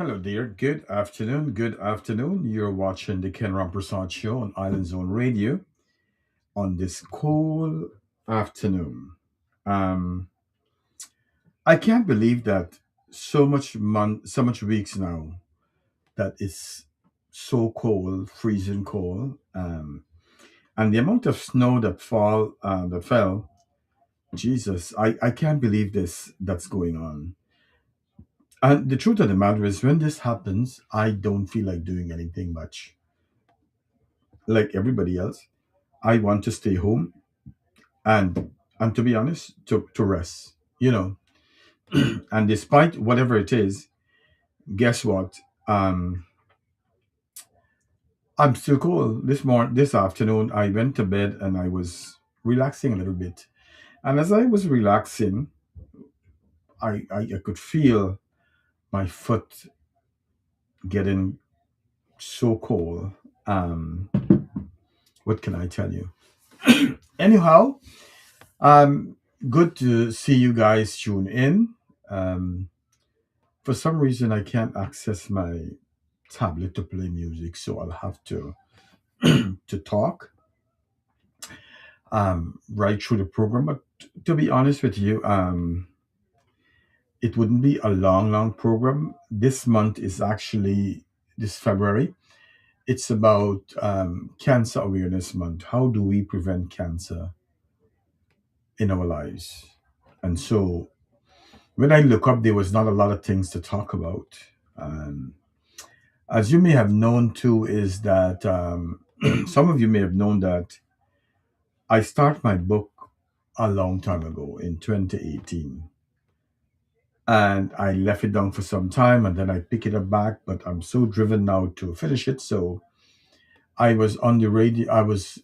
Hello, dear. Good afternoon. Good afternoon. You're watching the Ken Rampersaud Show on Island Zone Radio on this cool afternoon. Um, I can't believe that so much weeks now that is so cold, freezing cold, and the amount of snow that fell. Jesus, I can't believe this that's going on. And the truth of the matter is, when this happens, I don't feel like doing anything much like everybody else. I want to stay home and to be honest, to rest. And despite whatever it is, guess what? Um, I'm still cool. This afternoon, I went to bed and I was relaxing a little bit. And as I was relaxing, I could feel my foot getting so cold. Um, what can I tell you? Anyhow, um, good to see you guys tune in. Um, for some reason, I can't access my tablet to play music, so I'll have to to talk right through the program. But to be honest with you, it wouldn't be a long program. This month is actually this February. It's about Cancer Awareness Month. How do we prevent cancer in our lives? And so when I look up, there was not a lot of things to talk about. Um, as you may have known too, is that some of you may have known that I start my book a long time ago in 2018, and I left it down for some time, and then I pick it up back. But I'm so driven now to finish it, so I was on the radio. I was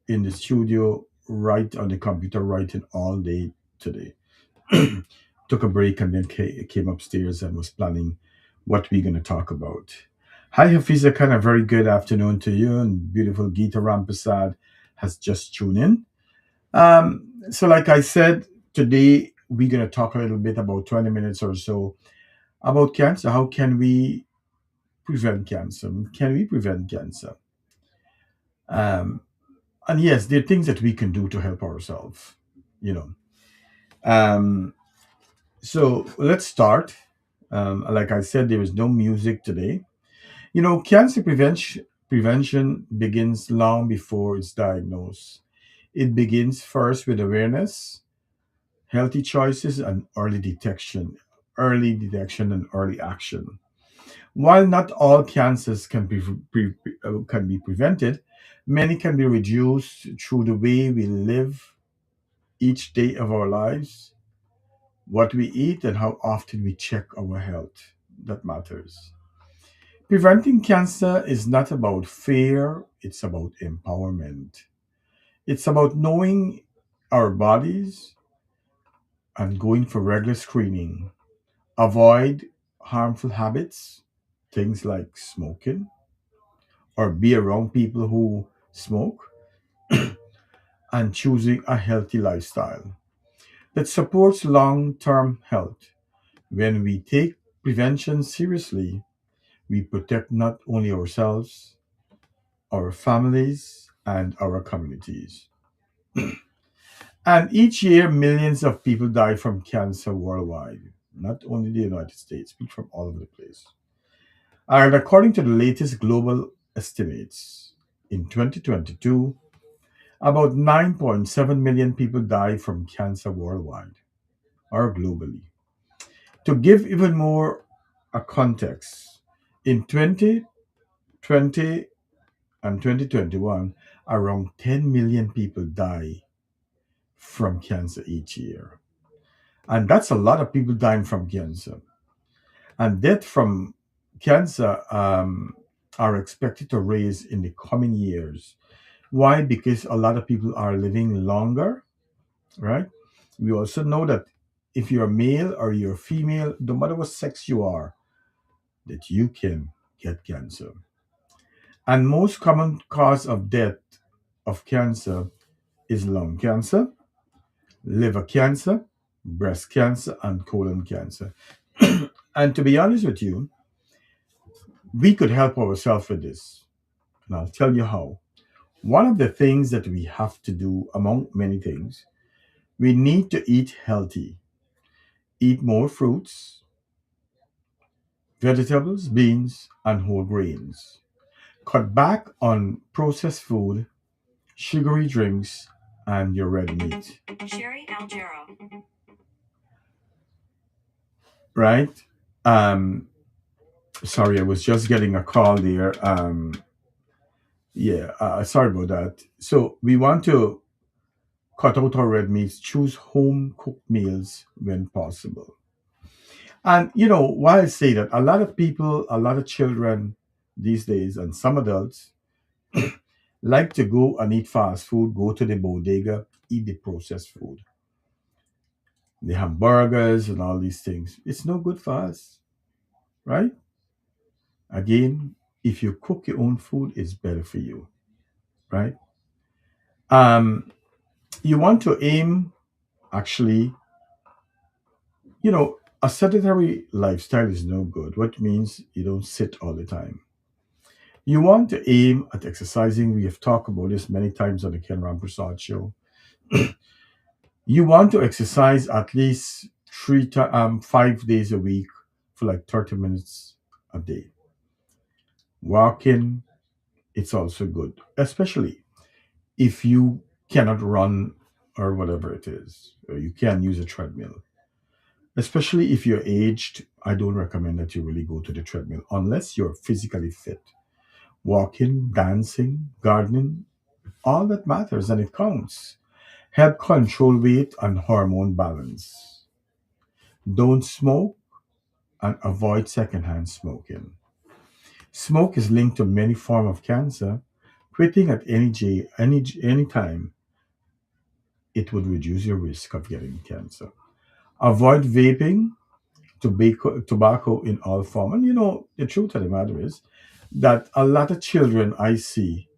in the studio, right on the computer, writing all day today. Took a break and then came upstairs and was planning what we're going to talk about. Hi, Hafiza Khan. A very good afternoon to you. And beautiful Geeta Rampersad has just tuned in. So, like I said, today we're going to talk a little bit about 20 minutes or so about cancer. How can we prevent cancer? Can we prevent cancer? Um, and yes, there are things that we can do to help ourselves, you know. Um, so, let's start. Like I said, there is no music today. Cancer prevention begins long before it's diagnosed. It begins first with awareness, healthy choices, and early detection and early action. While not all cancers can be prevented, many can be reduced through the way we live each day of our lives, what we eat, and how often we check our health. That matters. Preventing cancer is not about fear, it's about empowerment. It's about knowing our bodies and going for regular screening. Avoid harmful habits, things like smoking, or be around people who smoke, and choosing a healthy lifestyle that supports long term health. When we take prevention seriously, we protect not only ourselves, our families, and our communities. And each year, millions of people die from cancer worldwide, not only the United States, but from all over the place. And according to the latest global estimates, in 2022, about 9.7 million people died from cancer worldwide or globally. To give even more a context, in 2020 and 2021, around 10 million people die from cancer each year. And that's a lot of people dying from cancer. And death from cancer are expected to rise in the coming years. Why? Because a lot of people are living longer, right? We also know that if you're male or you're female, no matter what sex you are, that you can get cancer. And most common cause of death of cancer is lung cancer, liver cancer, breast cancer, and colon cancer. And to be honest with you, We could help ourselves with this, and I'll tell you how. One of the things that we have to do, among many things, we need to eat healthy, eat more fruits, vegetables, beans, and whole grains. Cut back on processed food, sugary drinks, and your red meat. Sherry Algero. Right? Um, Sorry, I was just getting a call there. Yeah, sorry about that. So we want to cut out our red meats, choose home cooked meals when possible. And why I say that, a lot of people, a lot of children these days, and some adults like to go and eat fast food, go to the bodega, eat the processed food. They have burgers and all these things. It's no good for us, right? Again, if you cook your own food, it's better for you, right? Um, you want to aim, actually, a sedentary lifestyle is no good, what means you don't sit all the time. You want to aim at exercising. We have talked about this many times on the Ken Rampersaud Show. You want to exercise at least 5 days a week for like 30 minutes a day. Walking, it's also good, especially if you cannot run or whatever it is, or you can use a treadmill. Especially if you're aged, I don't recommend that you really go to the treadmill unless you're physically fit. Walking, dancing, gardening, all that matters and it counts. Help control weight and hormone balance. Don't smoke and avoid secondhand smoking. Smoke is linked to many forms of cancer. Quitting at any time, it would reduce your risk of getting cancer. Avoid vaping, tobacco in all form. And the truth of the matter is that a lot of children I see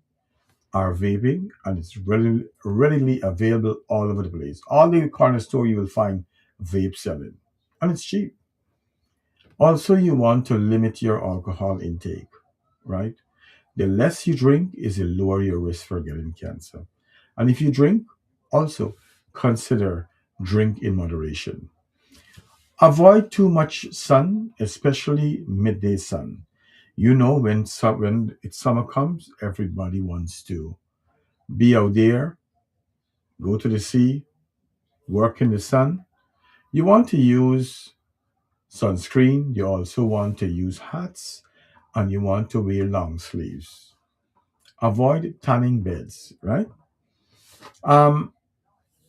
are vaping, and it's readily available all over the place. All the corner store you will find vape selling, and it's cheap. Also, you want to limit your alcohol intake, right? The less you drink is the lower your risk for getting cancer. And if you drink, also consider drink in moderation. Avoid too much sun, especially midday sun. When it's summer comes, everybody wants to be out there, go to the sea, work in the sun. You want to use sunscreen. You also want to use hats, and you want to wear long sleeves. Avoid tanning beds, right? Um,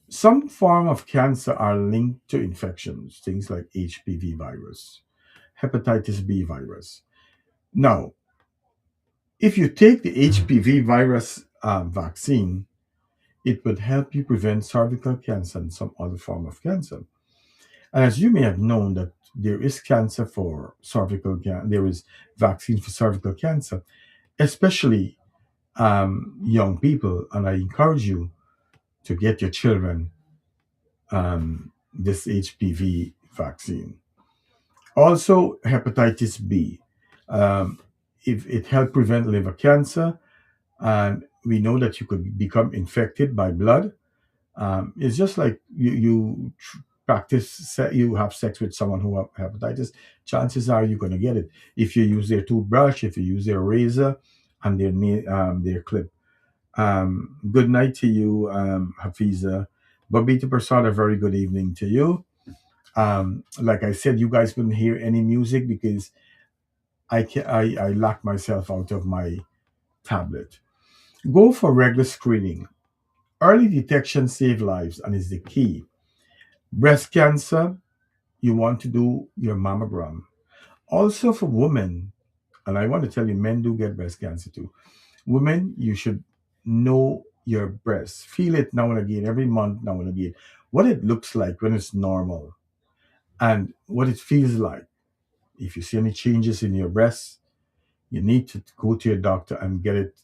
some form of cancer are linked to infections, things like HPV virus, hepatitis B virus. Now, if you take the HPV virus vaccine, it would help you prevent cervical cancer and some other form of cancer. And as you may have known that there is cancer for cervical cancer, there is vaccine for cervical cancer, especially young people. And I encourage you to get your children this HPV vaccine. Also, hepatitis B. Um, if it helps prevent liver cancer, and we know that you could become infected by blood. It's just like you have sex with someone who have hepatitis. Chances are you're going to get it if you use their toothbrush, if you use their razor, and their clip. Good night to you, Hafiza. Babita Prasad, a very good evening to you. Like I said, you guys couldn't hear any music because I locked myself out of my tablet. Go for regular screening. Early detection saves lives and is the key. Breast cancer, you want to do your mammogram. Also for women, and I want to tell you, men do get breast cancer too. Women, you should know your breast. Feel it now and again, every month now and again. What it looks like when it's normal and what it feels like. If you see any changes in your breast, you need to go to your doctor and get it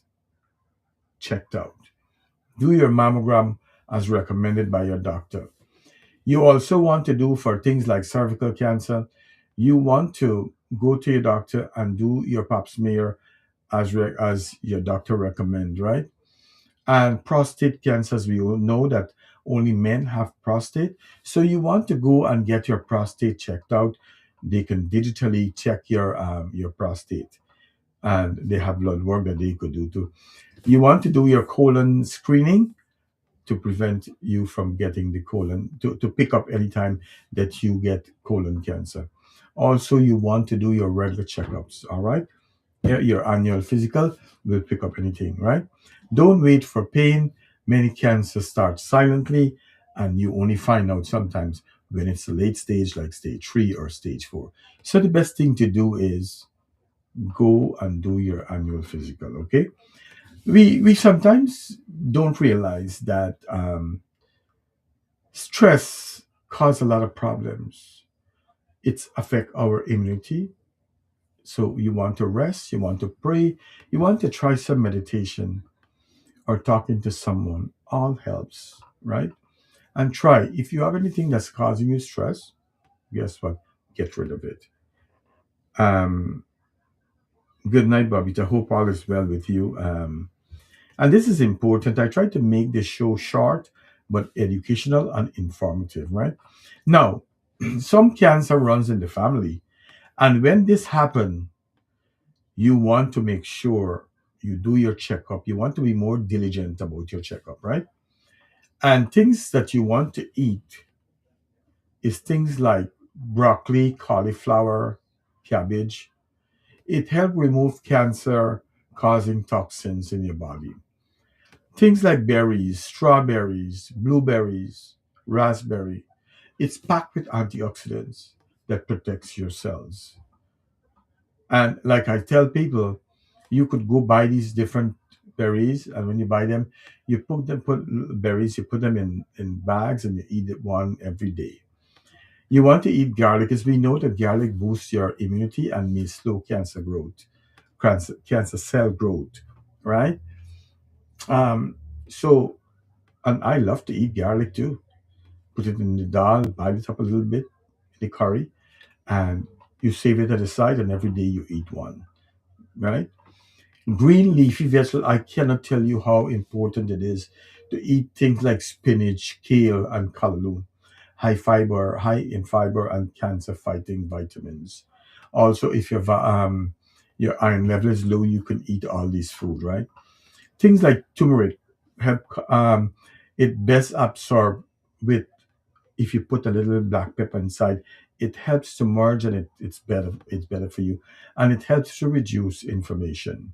checked out. Do your mammogram as recommended by your doctor. You also want to do for things like cervical cancer, You want to go to your doctor and do your pap smear as your doctor recommend, right? And prostate cancers, we all know that only men have prostate. So you want to go and get your prostate checked out. They can digitally check your prostate, and they have blood work that they could do too. You want to do your colon screening to prevent you from getting the colon to pick up anytime that you get colon cancer. Also, you want to do your regular checkups, all right? Your annual physical will pick up anything, right? Don't wait for pain. Many cancers start silently, and you only find out sometimes when it's a late stage, like stage 3 or stage 4. So the best thing to do is go and do your annual physical, okay? We sometimes don't realize that stress causes a lot of problems. It's affect our immunity. So you want to rest, you want to pray, you want to try some meditation or talking to someone. All helps, right? And try. If you have anything that's causing you stress, guess what? Get rid of it. Um, Good night, Bobby. I hope all is well with you. And this is important. I try to make the show short but educational and informative, right? Now, some cancer runs in the family. And when this happens, you want to make sure you do your checkup. You want to be more diligent about your checkup, right? And things that you want to eat is things like broccoli, cauliflower, cabbage. It helps remove cancer causing toxins in your body. Things like berries, strawberries, blueberries, raspberry. It's packed with antioxidants that protects your cells. And like I tell people, you could go buy these different berries, and when you buy them, you put berries, you put them in bags, and you eat it one every day. You want to eat garlic, because we know that garlic boosts your immunity and may slow cancer growth, cancer cell growth, right? Um, so, and I love to eat garlic too. Put it in the dal, bite it up a little bit in the curry, and you save it at the side, and every day you eat one, right? Green leafy vegetables, I cannot tell you how important it is to eat things like spinach, kale, and callaloo. High in fiber and cancer fighting vitamins. Also, if your iron level is low, you can eat all these food, right? Things like turmeric help it best absorb with if you put a little black pepper inside. It helps to merge, and it's better for you, and it helps to reduce inflammation.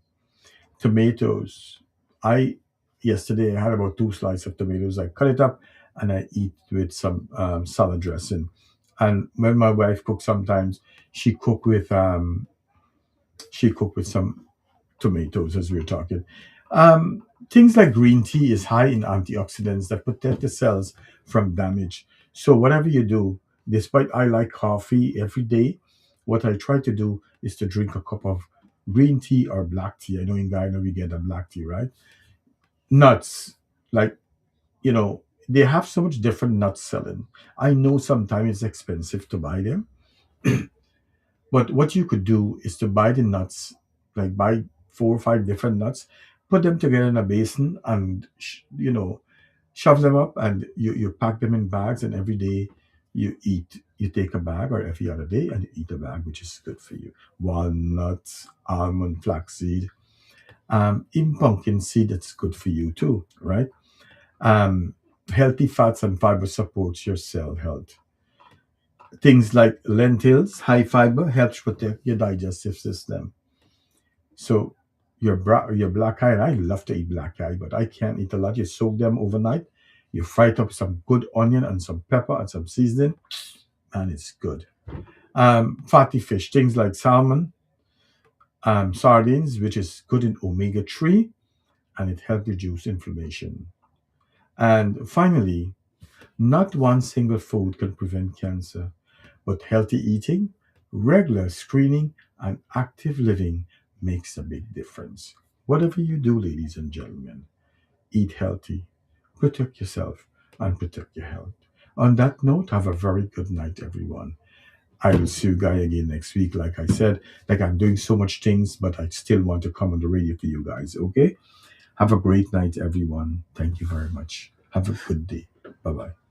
Tomatoes. I Yesterday I had about two slices of tomatoes. I cut it up and I eat with some salad dressing. And when my wife cooks, sometimes she cook with um, she cook with some tomatoes as we're talking. Things like green tea is high in antioxidants that protect the cells from damage. So whatever you do, despite I like coffee every day, what I try to do is to drink a cup of green tea or black tea. I know in Ghana we get a black tea, right? Nuts, like, they have so much different nuts selling. I know sometimes it's expensive to buy them, but what you could do is to buy the nuts, like buy 4 or 5 different nuts, put them together in a basin, and shove them up, and you pack them in bags, and every day you take a bag, or every other day, and you eat a bag, which is good for you. Walnuts, almond, flaxseed, even pumpkin seed, that's good for you too, right? Healthy fats and fiber supports your cell health. Things like lentils, high fiber, helps protect your digestive system. So your black eye, and I love to eat black eye, but I can't eat a lot. You soak them overnight. You fry it up with some good onion and some pepper and some seasoning, and it's good. Fatty fish, things like salmon, sardines, which is good in omega 3, and it helps reduce inflammation. And finally, not one single food can prevent cancer, but healthy eating, regular screening, and active living makes a big difference. Whatever you do, ladies and gentlemen, eat healthy, protect yourself, and protect your health. On that note, have a very good night, everyone. I will see you guys again next week. Like I said, like I'm doing so much things, but I still want to come on the radio for you guys. Okay. Have a great night, everyone. Thank you very much. Have a good day. Bye bye.